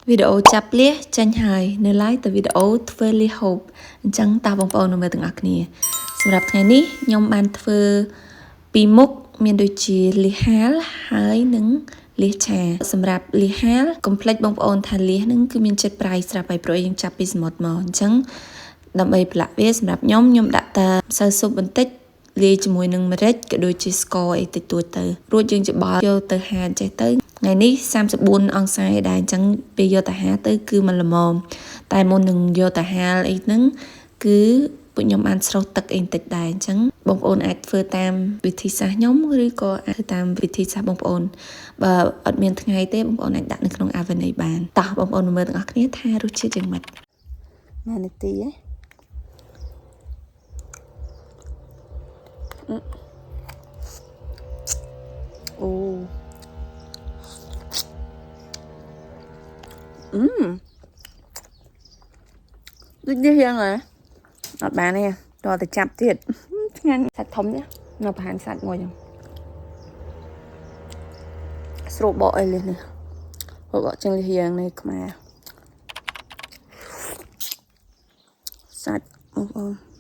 វីដេអូចាប់លៀសចាញ់ហើយនៅឡើយតែវីដេអូធ្វើលៀសហូបអញ្ចឹងតើបងប្អូននៅមើលទាំងអស់គ្នាសម្រាប់ថ្ងៃនេះខ្ញុំបានធ្វើពីរមុខមានដូចជាលៀសហាលហើយនិងលៀសឆាសម្រាប់លៀសហាលកុំភ្លេចបងប្អូនថាលៀសហ្នឹងគឺមានជាតិប្រៃស្រាប់ហើយព្រោះយើងចាប់ពីសមុទ្រមកអញ្ចឹងដើម្បីប្រឡាក់វាសម្រាប់ខ្ញុំដាក់តែម្សៅស៊ុបបន្តិចលាយជាមួយនឹងម្រេចក៏ដូចជាស្ករអីតិចតួចទៅរួចយើងច្បល់យកទៅហាលចេះទៅថ្ងៃនេះ34អង្សាដែរអញ្ចឹងពេលយកទៅហាលទៅគឺមិនល្មមតែមុននឹងយកទៅហាលអីហ្នឹងគឺពួកខ្ញុំបានស្រុះទឹកអីបន្តិចដែរអញ្ចឹងបងប្អូនអាចធ្វើតាមវិធីសាស្ត្រខ្ញុំឬក៏អាចធ្វើតាមវិធីសាស្ត្របងប្អូនបើអត់មានថ្ងៃទេបងប្អូនអាចដាក់នៅក្នុង oven អីបានតោះបងប្អូនមើលទាំងអស់គ្នាថារសជាតិយ៉ាងម៉េចណានាទីហ៎អូដូចនេះយ៉ាងហ៎អត់បានទេតើទៅចាប់ទៀតឆ្ងាញ់សាច់ធំនេះនៅប្រហែលសាច់មួយហ្នឹងស្រូបបកអីលះនេះបកចឹងលះយ៉ាងនេះខ្មែរសាច់បងប្អូន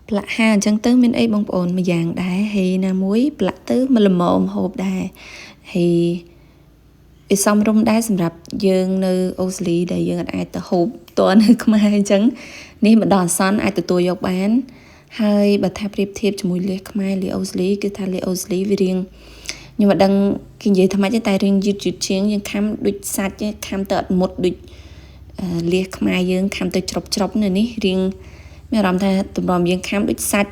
ផ្លាក់ហាអញ្ចឹងទៅមានអីបងប្អូនមួយយ៉ាងដែរហើយណាមួយផ្លាក់ទៅមិនល្មមហូបដែរហើយវាសមរម្យដែរសម្រាប់យើងនៅអូស្ត្រាលីដែលយើងអាចទៅហូបតនៅខ្មែរអញ្ចឹងនេះម្ដងអាសន្នអាចទទួលយកបានហើយបើថាប្រៀបធៀបជាមួយលៀសខ្មែរលៀសអូស្ត្រាលីគឺថាលៀសអូស្ត្រាលីវារៀងខ្ញុំមិនដឹងគេនិយាយថាម៉េចទេតែរៀងយឺតជាងយើងខាំដូចសាច់ខាំទៅអត់មុតដូចលៀសខ្មែរយើងខាំទៅច្របនៅនេះរៀងមានអារម្មណ៍ថាតម្រាំយើងខាំដូចសាច់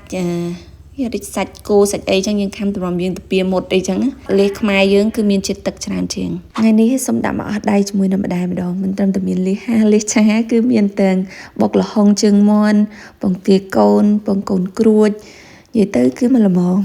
ដូចសាច់គោសាច់អីចឹងយើងខាំតម្រាំយើងទៅពីមុតអីចឹងលៀសខ្មែរយើងគឺមានជាតិទឹកច្រើនជាងថ្ងៃនេះសូមដាក់មកអស់ដៃជាមួយនឹងម្ដាយម្ដងមិនត្រឹមតែមានលៀសហាលៀសឆាគឺមានទាំងបុកល្ហុងជើងមាន់ពងទាកូនពងកូនក្រួចនិយាយទៅគឺមិនល្មម